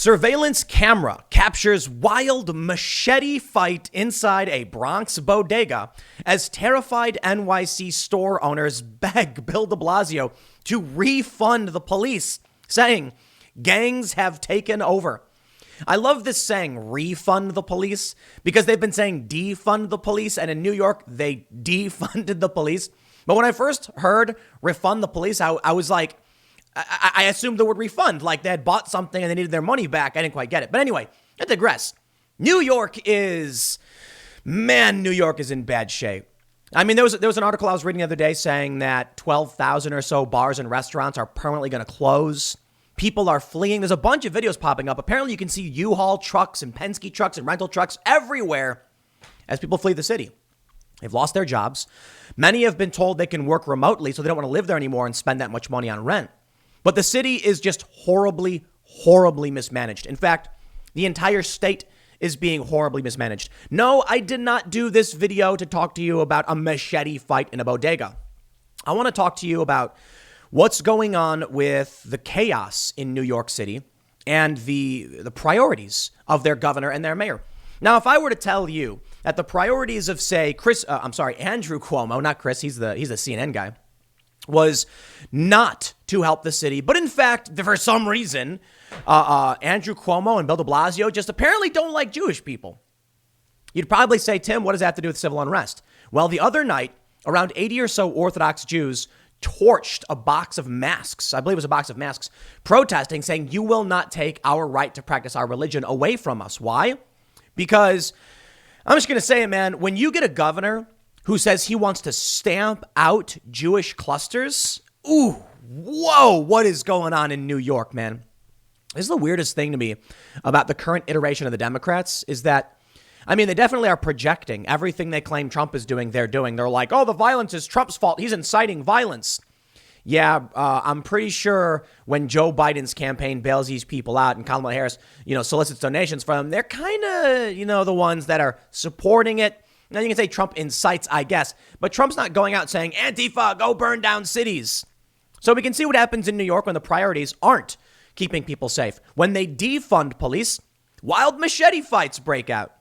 Surveillance camera captures wild machete fight inside a Bronx bodega as terrified NYC store owners beg Bill de Blasio to refund the police, saying gangs have taken over. I love this saying, refund the police, because they've been saying defund the police, and in New York, they defunded the police. But when I first heard refund the police, I was like, I assumed the word refund, like they had bought something and they needed their money back. I didn't quite get it. But anyway, I digress. New York is in bad shape. I mean, there was an article I was reading the other day saying that 12,000 or so bars and restaurants are permanently going to close. People are fleeing. There's a bunch of videos popping up. Apparently, you can see U-Haul trucks and Penske trucks and rental trucks everywhere as people flee the city. They've lost their jobs. Many have been told they can work remotely, so they don't want to live there anymore and spend that much money on rent. But the city is just horribly, horribly mismanaged. In fact, the entire state is being horribly mismanaged. No, I did not do this video to talk to you about a machete fight in a bodega. I want to talk to you about what's going on with the chaos in New York City and the priorities of their governor and their mayor. Now, if I were to tell you that the priorities of, say, Andrew Cuomo, not Chris, he's a CNN guy, was not to help the city, but in fact, for some reason, Andrew Cuomo and Bill de Blasio just apparently don't like Jewish people, you'd probably say, Tim, what does that have to do with civil unrest? Well, the other night, around 80 or so Orthodox Jews torched a box of masks. I believe it was a box of masks, protesting, saying, you will not take our right to practice our religion away from us. Why? Because I'm just going to say it, man, when you get a governor who says he wants to stamp out Jewish clusters, whoa, what is going on in New York, man? This is the weirdest thing to me about the current iteration of the Democrats is that, I mean, they definitely are projecting everything they claim Trump is doing, they're doing. They're like, oh, the violence is Trump's fault. He's inciting violence. Yeah, I'm pretty sure when Joe Biden's campaign bails these people out and Kamala Harris, solicits donations from them, they're kind of, the ones that are supporting it. Now, you can say Trump incites, I guess, but Trump's not going out saying, Antifa, go burn down cities. So we can see what happens in New York when the priorities aren't keeping people safe. When they defund police, wild machete fights break out.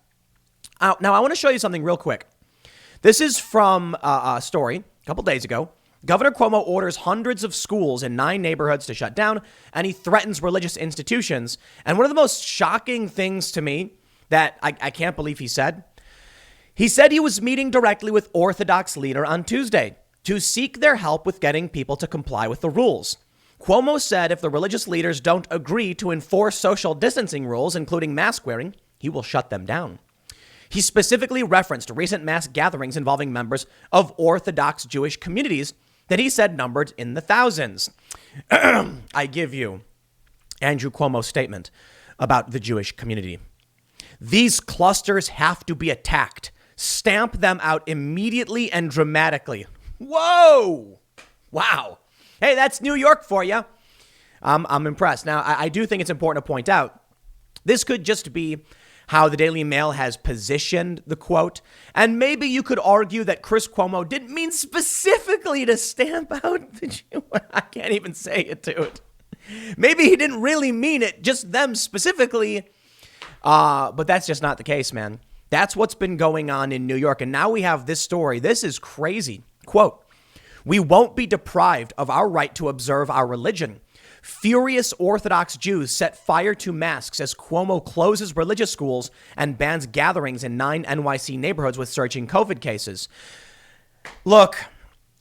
Now, I want to show you something real quick. This is from a story a couple days ago. Governor Cuomo orders hundreds of schools in 9 neighborhoods to shut down, and he threatens religious institutions. And one of the most shocking things to me that I can't believe he said he was meeting directly with Orthodox leader on Tuesday to seek their help with getting people to comply with the rules. Cuomo said if the religious leaders don't agree to enforce social distancing rules, including mask wearing, he will shut them down. He specifically referenced recent mass gatherings involving members of Orthodox Jewish communities that he said numbered in the thousands. I give you Andrew Cuomo's statement about the Jewish community. These clusters have to be attacked. Stamp them out immediately and dramatically. Whoa! Wow. Hey, that's New York for you. I'm impressed. Now, I do think it's important to point out, this could just be how the Daily Mail has positioned the quote. And maybe you could argue that Chris Cuomo didn't mean specifically to stamp out the Jew. I can't even say it, dude. Maybe he didn't really mean it, just them specifically. But that's just not the case, man. That's what's been going on in New York. And now we have this story. This is crazy. Quote, we won't be deprived of our right to observe our religion. Furious Orthodox Jews set fire to masks as Cuomo closes religious schools and bans gatherings in 9 NYC neighborhoods with surging COVID cases. Look,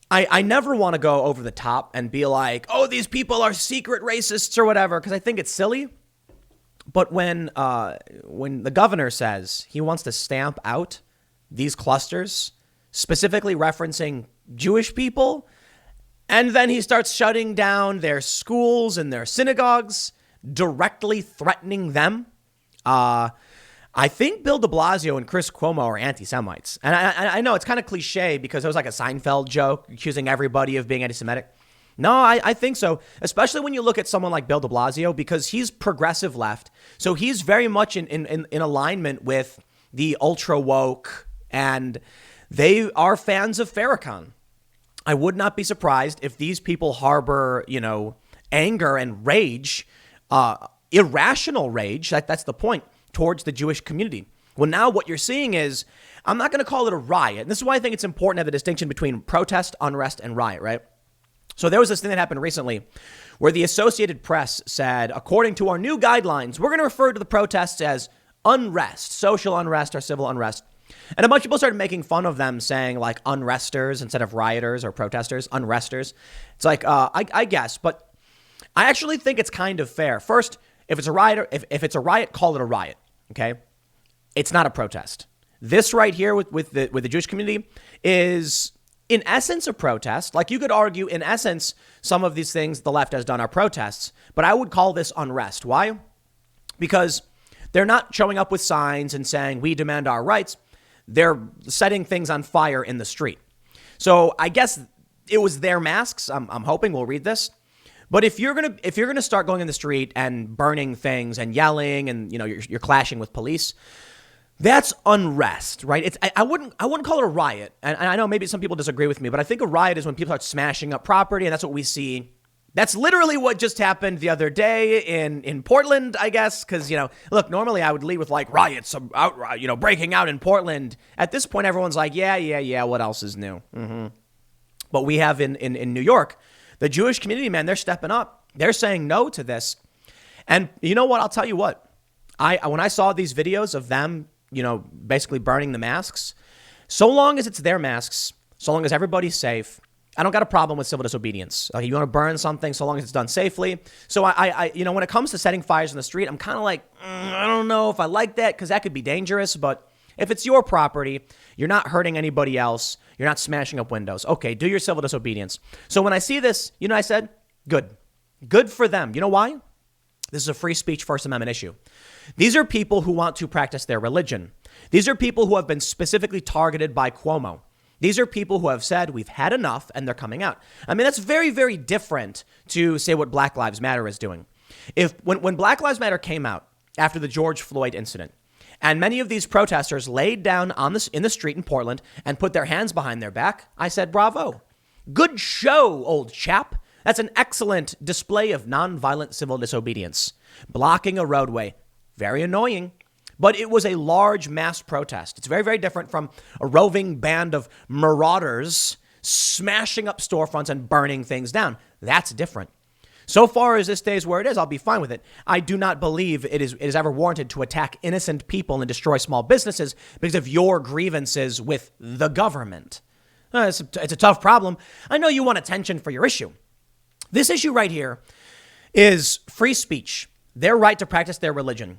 I never want to go over the top and be like, oh, these people are secret racists or whatever, because I think it's silly. But when the governor says he wants to stamp out these clusters, specifically referencing Jewish people, and then he starts shutting down their schools and their synagogues, directly threatening them. I think Bill de Blasio and Chris Cuomo are anti-Semites. And I know it's kind of cliche because it was like a Seinfeld joke accusing everybody of being anti-Semitic. No, I think so, especially when you look at someone like Bill de Blasio, because he's progressive left. So he's very much in alignment with the ultra woke, and they are fans of Farrakhan. I would not be surprised if these people harbor, anger and rage irrational rage, that's the point, towards the Jewish community. Well, now what you're seeing is, I'm not going to call it a riot. And this is why I think it's important to have the distinction between protest, unrest, and riot, right? So there was this thing that happened recently where the Associated Press said, according to our new guidelines, we're going to refer to the protests as unrest, social unrest or civil unrest. And a bunch of people started making fun of them, saying like unresters instead of rioters or protesters, unresters. It's like, I guess, but I actually think it's kind of fair. First, if it's a riot, if it's a riot, call it a riot. Okay. It's not a protest. This right here with the Jewish community is in essence a protest. Like you could argue in essence, some of these things the left has done are protests, but I would call this unrest. Why? Because they're not showing up with signs and saying we demand our rights. They're setting things on fire in the street. So I guess it was their masks. I'm hoping we'll read this. But if you're gonna start going in the street and burning things and yelling and you're clashing with police, that's unrest, right? I wouldn't call it a riot. And I know maybe some people disagree with me, but I think a riot is when people start smashing up property, and that's what we see. That's literally what just happened the other day in Portland, I guess, because, look, normally I would lead with like riots, breaking out in Portland. At this point, everyone's like, yeah, what else is new? Mm-hmm. But we have in New York, the Jewish community, man, they're stepping up. They're saying no to this. And you know what? I'll tell you what. When I saw these videos of them, basically burning the masks, so long as it's their masks, so long as everybody's safe, I don't got a problem with civil disobedience. Like, you want to burn something, so long as it's done safely. So I when it comes to setting fires in the street, I'm kind of like, I don't know if I like that, because that could be dangerous. But if it's your property, you're not hurting anybody else, you're not smashing up windows. Okay, do your civil disobedience. So when I see this, I said, good for them. You know why? This is a free speech First Amendment issue. These are people who want to practice their religion. These are people who have been specifically targeted by Cuomo. These are people who have said we've had enough and they're coming out. I mean, that's very, very different to say what Black Lives Matter is doing. When Black Lives Matter came out after the George Floyd incident, and many of these protesters laid down in the street in Portland and put their hands behind their back, I said, bravo. Good show, old chap. That's an excellent display of nonviolent civil disobedience. Blocking a roadway. Very annoying. But it was a large mass protest. It's very, very different from a roving band of marauders smashing up storefronts and burning things down. That's different. So far as this stays where it is, I'll be fine with it. I do not believe it is ever warranted to attack innocent people and destroy small businesses because of your grievances with the government. It's a tough problem. I know you want attention for your issue. This issue right here is free speech, their right to practice their religion.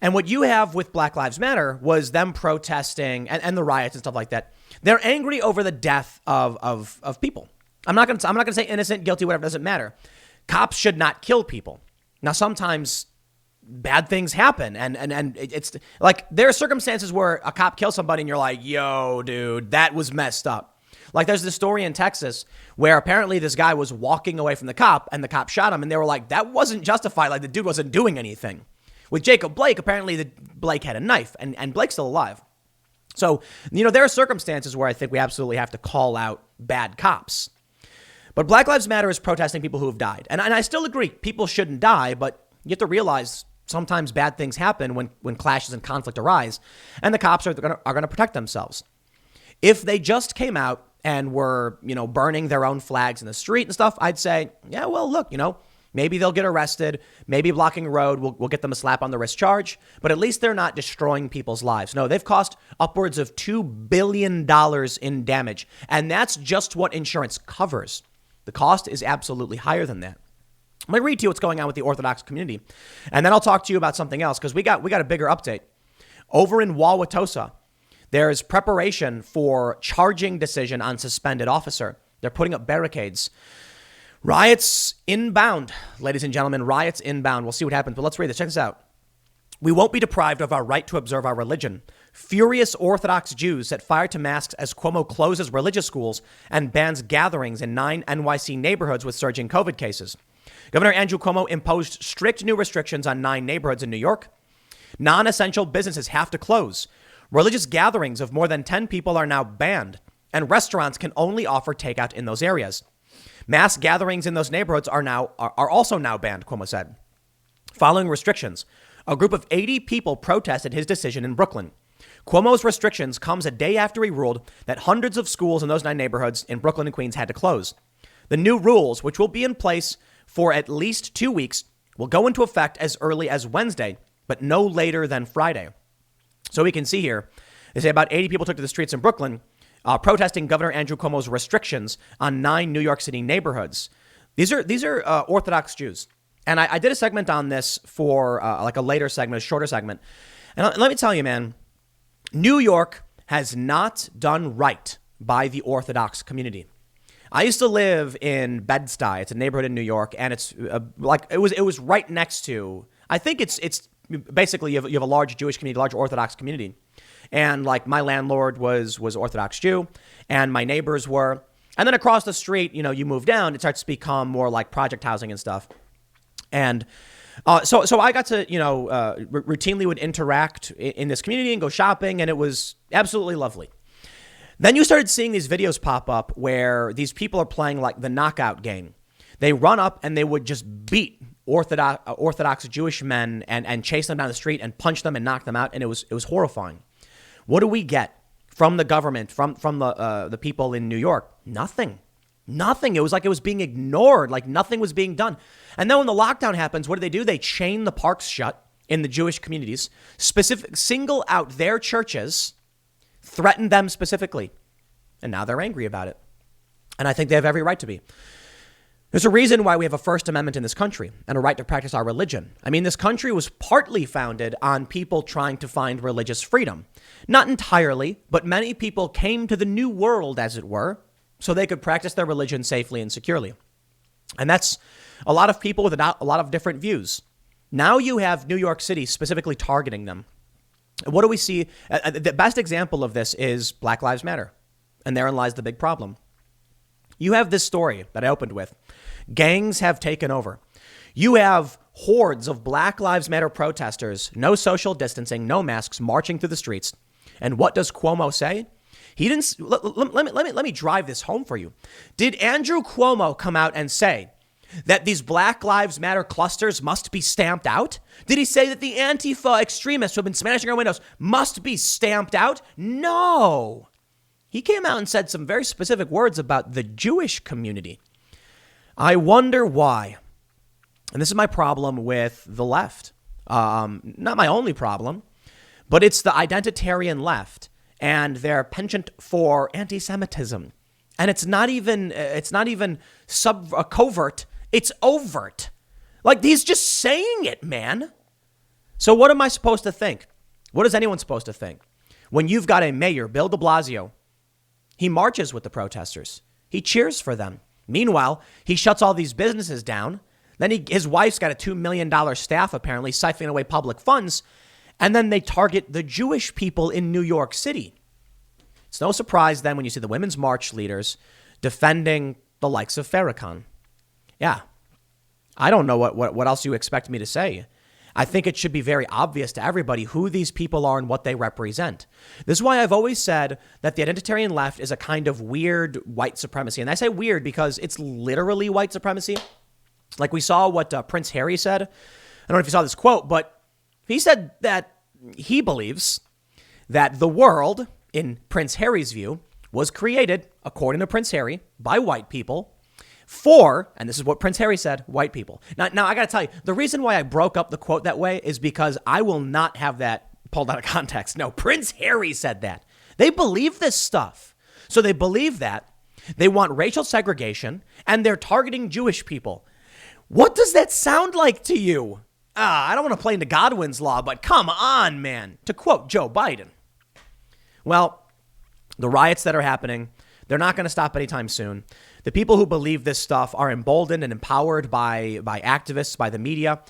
And what you have with Black Lives Matter was them protesting and the riots and stuff like that. They're angry over the death of people. I'm not going to say innocent, guilty, whatever, doesn't matter. Cops should not kill people. Now, sometimes bad things happen. And it's like there are circumstances where a cop kills somebody and you're like, yo, dude, that was messed up. Like there's this story in Texas where apparently this guy was walking away from the cop and the cop shot him. And they were like, that wasn't justified. Like the dude wasn't doing anything. With Jacob Blake, apparently Blake had a knife and Blake's still alive. So, there are circumstances where I think we absolutely have to call out bad cops. But Black Lives Matter is protesting people who have died. And I still agree, people shouldn't die, but you have to realize sometimes bad things happen when clashes and conflict arise, and the cops are going to protect themselves. If they just came out and were, burning their own flags in the street and stuff, I'd say, yeah, well, look, maybe they'll get arrested. Maybe blocking a road will get them a slap on the wrist charge. But at least they're not destroying people's lives. No, they've cost upwards of $2 billion in damage. And that's just what insurance covers. The cost is absolutely higher than that. I'm going to read to you what's going on with the Orthodox community. And then I'll talk to you about something else because we got a bigger update. Over in Wauwatosa, there's preparation for charging decision on suspended officer. They're putting up barricades. Riots inbound, ladies and gentlemen, riots inbound. We'll see what happens, but let's read this. Check this out. We won't be deprived of our right to observe our religion. Furious Orthodox Jews set fire to masks as Cuomo closes religious schools and bans gatherings in 9 NYC neighborhoods with surging COVID cases. Governor Andrew Cuomo imposed strict new restrictions on 9 neighborhoods in New York. Non-essential businesses have to close. Religious gatherings of more than 10 people are now banned, and restaurants can only offer takeout in those areas. Mass gatherings in those neighborhoods are also now banned, Cuomo said. Following restrictions, a group of 80 people protested his decision in Brooklyn. Cuomo's restrictions comes a day after he ruled that hundreds of schools in those 9 neighborhoods in Brooklyn and Queens had to close. The new rules, which will be in place for at least 2 weeks, will go into effect as early as Wednesday, but no later than Friday. So we can see here, they say about 80 people took to the streets in Brooklyn, protesting Governor Andrew Cuomo's restrictions on 9 New York City neighborhoods. These are Orthodox Jews. And I did a segment on this for like a later segment, a shorter segment. And let me tell you, man, New York has not done right by the Orthodox community. I used to live in Bed-Stuy. It's a neighborhood in New York, and it's like it was right next to. I think it's basically you have a large Jewish community, large Orthodox community, and like my landlord was Orthodox Jew, and my neighbors were, and then across the street, you move down, it starts to become more like project housing and stuff, and so I got to routinely would interact in this community and go shopping, and it was absolutely lovely. Then you started seeing these videos pop up where these people are playing like the knockout game. They run up and they would just beat Orthodox Jewish men and chase them down the street and punch them and knock them out. And it was horrifying. What do we get from the government, from the people in New York? Nothing. It was like it was being ignored, like nothing was being done. And then when the lockdown happens, what do? They chain the parks shut in the Jewish communities, single out their churches, threatened them specifically. And now they're angry about it. And I think they have every right to be. There's a reason why we have a First Amendment in this country and a right to practice our religion. I mean, this country was partly founded on people trying to find religious freedom. Not entirely, but many people came to the new world, as it were, so they could practice their religion safely and securely. And that's a lot of people with a lot of different views. Now you have New York City specifically targeting them. What do we see? The best example of this is Black Lives Matter. And therein lies the big problem. You have this story that I opened with. Gangs have taken over. You have hordes of Black Lives Matter protesters, no social distancing, no masks, marching through the streets. And what does Cuomo say? He didn't. Let me drive this home for you. Did Andrew Cuomo come out and say that these Black Lives Matter clusters must be stamped out? Did he say that the Antifa extremists who have been smashing our windows must be stamped out? No. He came out and said some very specific words about the Jewish community. I wonder why. And this is my problem with the left. Not my only problem, but it's the identitarian left and their penchant for anti-Semitism. And it's not even covert. It's overt. Like he's just saying it, man. So what am I supposed to think? What is anyone supposed to think? When you've got a mayor, Bill de Blasio, he marches with the protesters. He cheers for them. Meanwhile, he shuts all these businesses down. Then his wife's got a $2 million staff, apparently, siphoning away public funds. And then they target the Jewish people in New York City. It's no surprise then when you see the Women's March leaders defending the likes of Farrakhan. Yeah, I don't know what else you expect me to say. I think it should be very obvious to everybody who these people are and what they represent. This is why I've always said that the identitarian left is a kind of weird white supremacy. And I say weird because it's literally white supremacy. Like we saw what Prince Harry said. I don't know if you saw this quote, but he said that he believes that the world, in Prince Harry's view, was created, according to Prince Harry, by white people for, and this is what Prince Harry said, white people. Now I got to tell you, the reason why I broke up the quote that way is because I will not have that pulled out of context. No, Prince Harry said that. They believe this stuff. So they believe that. They want racial segregation, and they're targeting Jewish people. What does that sound like to you? I don't want to play into Godwin's law, but come on, man. To quote Joe Biden. Well, the riots that are happening, they're not going to stop anytime soon. The people who believe this stuff are emboldened and empowered by activists, by the media.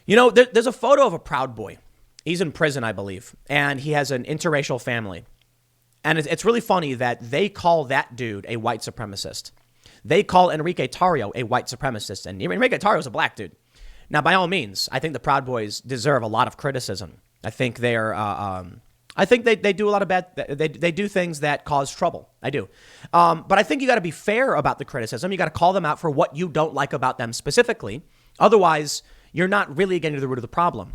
You know, there's a photo of a Proud Boy. He's in prison, I believe, and he has an interracial family. And it's really funny that they call that dude a white supremacist. They call Enrique Tarrio a white supremacist, and Enrique Tarrio is a black dude. Now, by all means, I think the Proud Boys deserve a lot of criticism. I think they're, I think they do a lot of bad, they do things that cause trouble. I do. But I think you got to be fair about the criticism. You got to call them out for what you don't like about them specifically. Otherwise, you're not really getting to the root of the problem.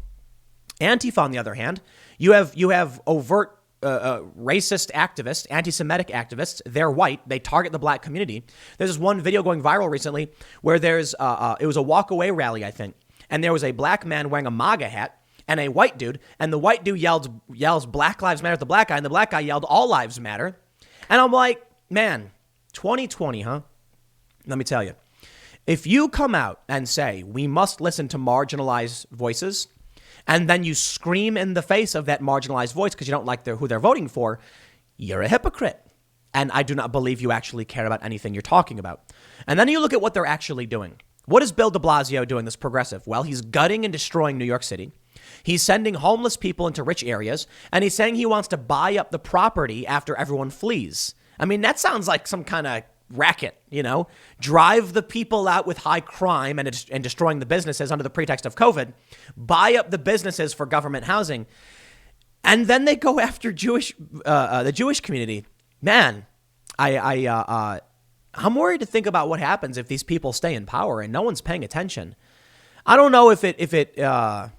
Antifa, on the other hand, you have overt racist activists, anti-Semitic activists. They're white. They target the black community. There's this one video going viral recently where there's it was a walk away rally, I think, and there was a black man wearing a MAGA hat and a white dude, and the white dude yells Black Lives Matter at the black guy, and the black guy yelled All Lives Matter. And I'm like, man, 2020, huh? Let me tell you, if you come out and say we must listen to marginalized voices, and then you scream in the face of that marginalized voice because you don't like who they're voting for, you're a hypocrite. And I do not believe you actually care about anything you're talking about. And then you look at what they're actually doing. What is Bill de Blasio doing, this progressive? Well, he's gutting and destroying New York City. He's sending homeless people into rich areas, and he's saying he wants to buy up the property after everyone flees. I mean, that sounds like some kind of racket, drive the people out with high crime and destroying the businesses under the pretext of COVID, buy up the businesses for government housing. And then they go after the Jewish community. Man, I'm worried to think about what happens if these people stay in power and no one's paying attention. I don't know if it's going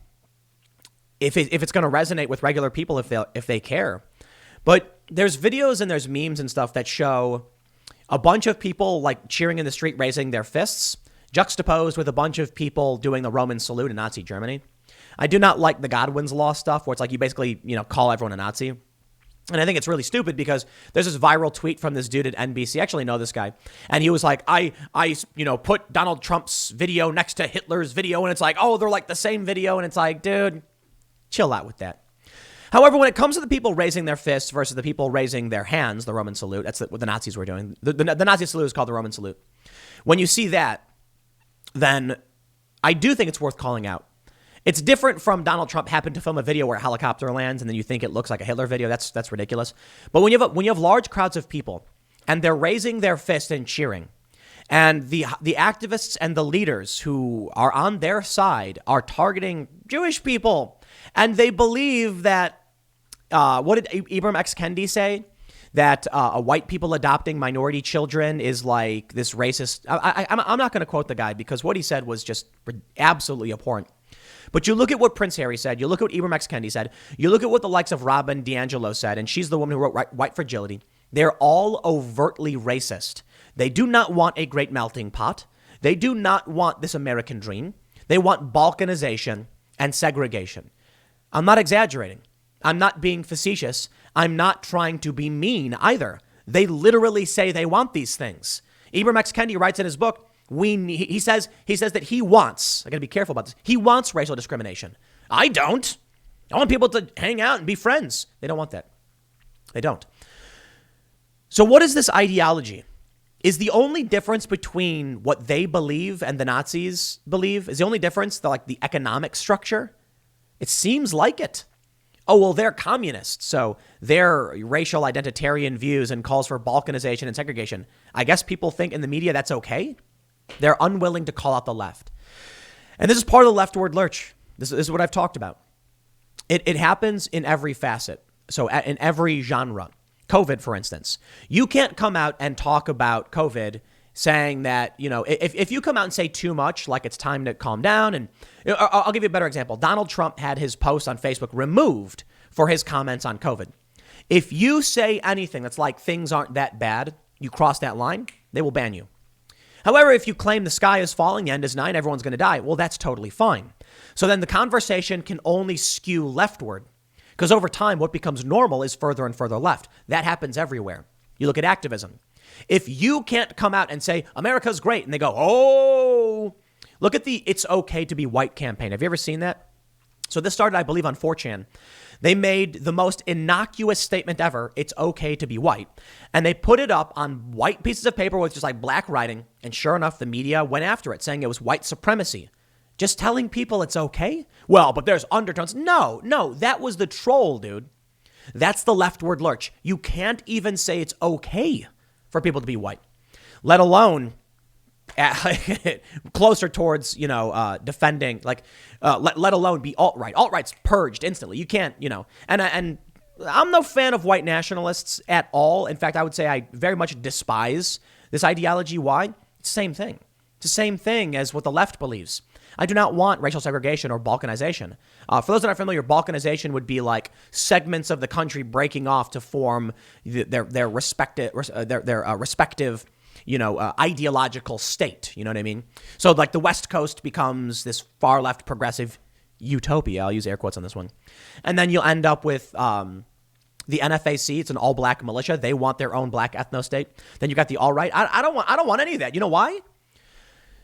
to resonate with regular people if they care. But there's videos and there's memes and stuff that show a bunch of people like cheering in the street, raising their fists, juxtaposed with a bunch of people doing the Roman salute in Nazi Germany. I do not like the Godwin's Law stuff where it's like you basically, call everyone a Nazi. And I think it's really stupid because there's this viral tweet from this dude at NBC. I actually know this guy. And he was like, I put Donald Trump's video next to Hitler's video. And it's like, oh, they're like the same video. And it's like, dude, chill out with that. However, when it comes to the people raising their fists versus the people raising their hands, the Roman salute, that's what the Nazis were doing. The Nazi salute is called the Roman salute. When you see that, then I do think it's worth calling out. It's different from Donald Trump happened to film a video where a helicopter lands and then you think it looks like a Hitler video. That's ridiculous. But when you have large crowds of people and they're raising their fist and cheering, and the activists and the leaders who are on their side are targeting Jewish people, and they believe that what did Ibram X. Kendi say? That white people adopting minority children is like this racist. I'm not going to quote the guy because what he said was just absolutely abhorrent. But you look at what Prince Harry said. You look at what Ibram X. Kendi said. You look at what the likes of Robin DiAngelo said, and she's the woman who wrote White Fragility. They're all overtly racist. They do not want a great melting pot. They do not want this American dream. They want balkanization and segregation. I'm not exaggerating. I'm not being facetious. I'm not trying to be mean either. They literally say they want these things. Ibram X. Kendi writes in his book, he says that he wants, I got to be careful about this, he wants racial discrimination. I don't. I want people to hang out and be friends. They don't want that. They don't. So what is this ideology? Is the only difference between what they believe and the Nazis believe, is the only difference the economic structure? It seems like it. Oh, well, they're communists, so their racial identitarian views and calls for balkanization and segregation. I guess people think in the media that's okay. They're unwilling to call out the left. And this is part of the leftward lurch. This is what I've talked about. It happens in every facet. So in every genre. COVID, for instance. You can't come out and talk about COVID saying that, if you come out and say too much, like it's time to calm down. And I'll give you a better example. Donald Trump had his post on Facebook removed for his comments on COVID. If you say anything that's like things aren't that bad, you cross that line, they will ban you. However, if you claim the sky is falling, the end is nigh, and everyone's going to die, well, that's totally fine. So then the conversation can only skew leftward because over time, what becomes normal is further and further left. That happens everywhere. You look at activism. If you can't come out and say America's great and they go, oh, look at the It's Okay to Be White campaign. Have you ever seen that? So this started, I believe, on 4chan. They made the most innocuous statement ever. It's okay to be white. And they put it up on white pieces of paper with just like black writing. And sure enough, the media went after it, saying it was white supremacy. Just telling people it's okay? Well, but there's undertones. No, that was the troll, dude. That's the leftward lurch. You can't even say it's okay for people to be white, let alone closer towards, defending, let alone be alt-right. Alt-right's purged instantly. You can't, and I'm no fan of white nationalists at all. In fact, I would say I very much despise this ideology. Why? It's the same thing. It's the same thing as what the left believes. I do not want racial segregation or balkanization. For those that aren't familiar, balkanization would be like segments of the country breaking off to form their respective ideological state. You know what I mean? So like the West Coast becomes this far left progressive utopia. I'll use air quotes on this one. And then you'll end up with the NFAC. It's an all black militia. They want their own black ethno state. Then you got the all right. I don't want any of that. You know why?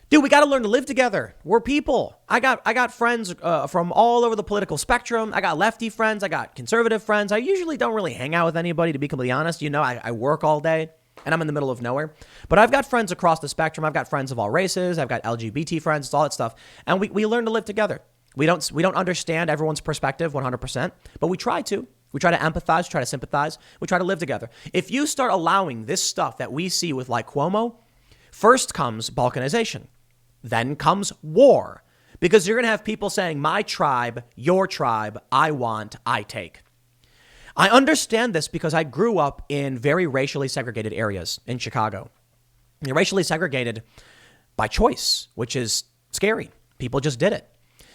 Dude, we got to learn to live together. We're people. I got friends from all over the political spectrum. I got lefty friends. I got conservative friends. I usually don't really hang out with anybody, to be completely honest. You know, I work all day and I'm in the middle of nowhere. But I've got friends across the spectrum. I've got friends of all races. I've got LGBT friends. It's all that stuff. And we learn to live together. We don't understand everyone's perspective 100%, but we try to. We try to empathize, try to sympathize. We try to live together. If you start allowing this stuff that we see with like Cuomo, first comes balkanization. Then comes war, because you're going to have people saying, my tribe, your tribe, I want, I take. I understand this because I grew up in very racially segregated areas in Chicago. You're racially segregated by choice, which is scary. People just did it.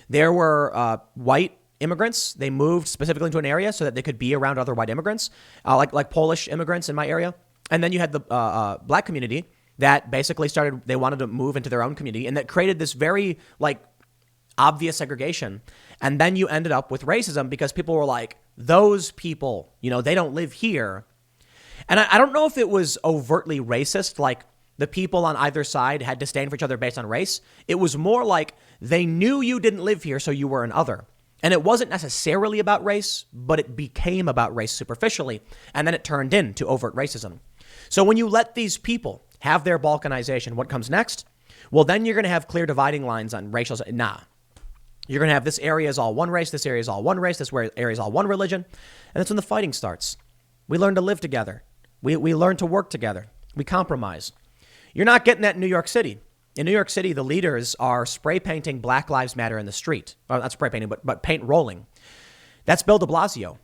There were white immigrants. They moved specifically into an area so that they could be around other white immigrants, like Polish immigrants in my area. And then you had the black community that basically they wanted to move into their own community, and that created this very like obvious segregation. And then you ended up with racism because people were like, those people, they don't live here. And I don't know if it was overtly racist, like the people on either side had disdain for each other based on race. It was more like they knew you didn't live here, so you were an other. And it wasn't necessarily about race, but it became about race superficially. And then it turned into overt racism. So when you let these people have their balkanization, what comes next? Well, then you're going to have clear dividing lines on racial. Nah, you're going to have this area is all one race. This area is all one race. This area is all one religion. And that's when the fighting starts. We learn to live together. We learn to work together. We compromise. You're not getting that in New York City. In New York City, the leaders are spray painting Black Lives Matter in the street. Well, not spray painting, but paint rolling. That's Bill de Blasio.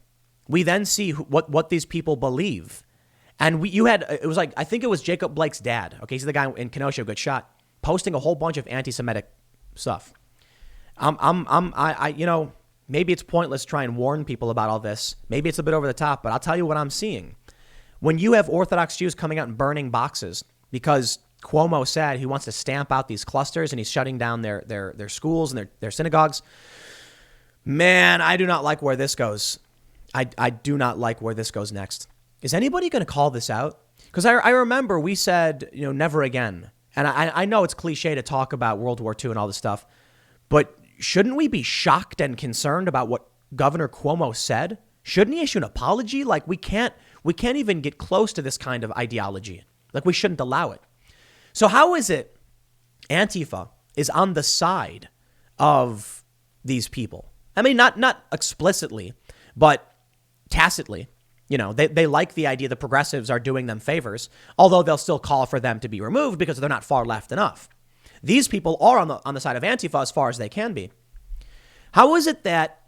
We then see what these people believe. And it was like, I think it was Jacob Blake's dad. Okay, he's the guy in Kenosha who got shot, posting a whole bunch of anti-Semitic stuff. Maybe it's pointless to try and warn people about all this. Maybe it's a bit over the top, but I'll tell you what I'm seeing. When you have Orthodox Jews coming out and burning boxes because Cuomo said he wants to stamp out these clusters and he's shutting down their schools and their synagogues, man, I do not like where this goes. I do not like where this goes next. Is anybody going to call this out? Because I remember we said, never again. And I know it's cliche to talk about World War II and all this stuff, but shouldn't we be shocked and concerned about what Governor Cuomo said? Shouldn't he issue an apology? Like we can't even get close to this kind of ideology. Like we shouldn't allow it. So how is it Antifa is on the side of these people? I mean, not explicitly, but tacitly. They like the idea the progressives are doing them favors, although they'll still call for them to be removed because they're not far left enough. These people are on the side of Antifa as far as they can be. How is it that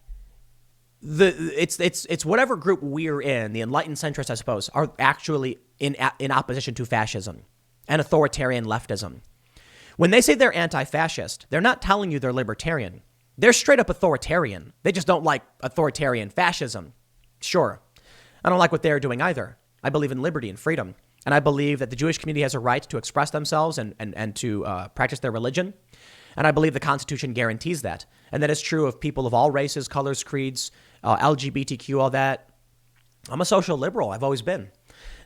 it's whatever group we're in, the enlightened centrists, I suppose, are actually in opposition to fascism and authoritarian leftism? When they say they're anti-fascist, they're not telling you they're libertarian. They're straight up authoritarian. They just don't like authoritarian fascism. Sure. I don't like what they're doing either. I believe in liberty and freedom. And I believe that the Jewish community has a right to express themselves and to practice their religion. And I believe the Constitution guarantees that. And that is true of people of all races, colors, creeds, LGBTQ, all that. I'm a social liberal. I've always been.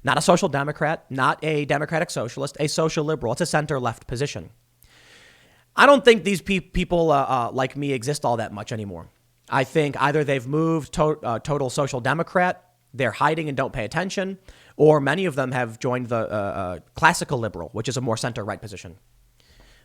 Not a social democrat, not a democratic socialist, a social liberal. It's a center-left position. I don't think these people like me exist all that much anymore. I think either they've moved total social democrat, they're hiding and don't pay attention, or many of them have joined the classical liberal, which is a more center-right position.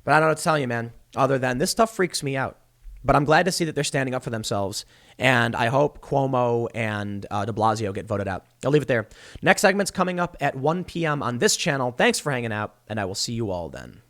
But I don't know what to tell you, man, other than this stuff freaks me out. But I'm glad to see that they're standing up for themselves, and I hope Cuomo and de Blasio get voted out. I'll leave it there. Next segment's coming up at 1 p.m. on this channel. Thanks for hanging out, and I will see you all then.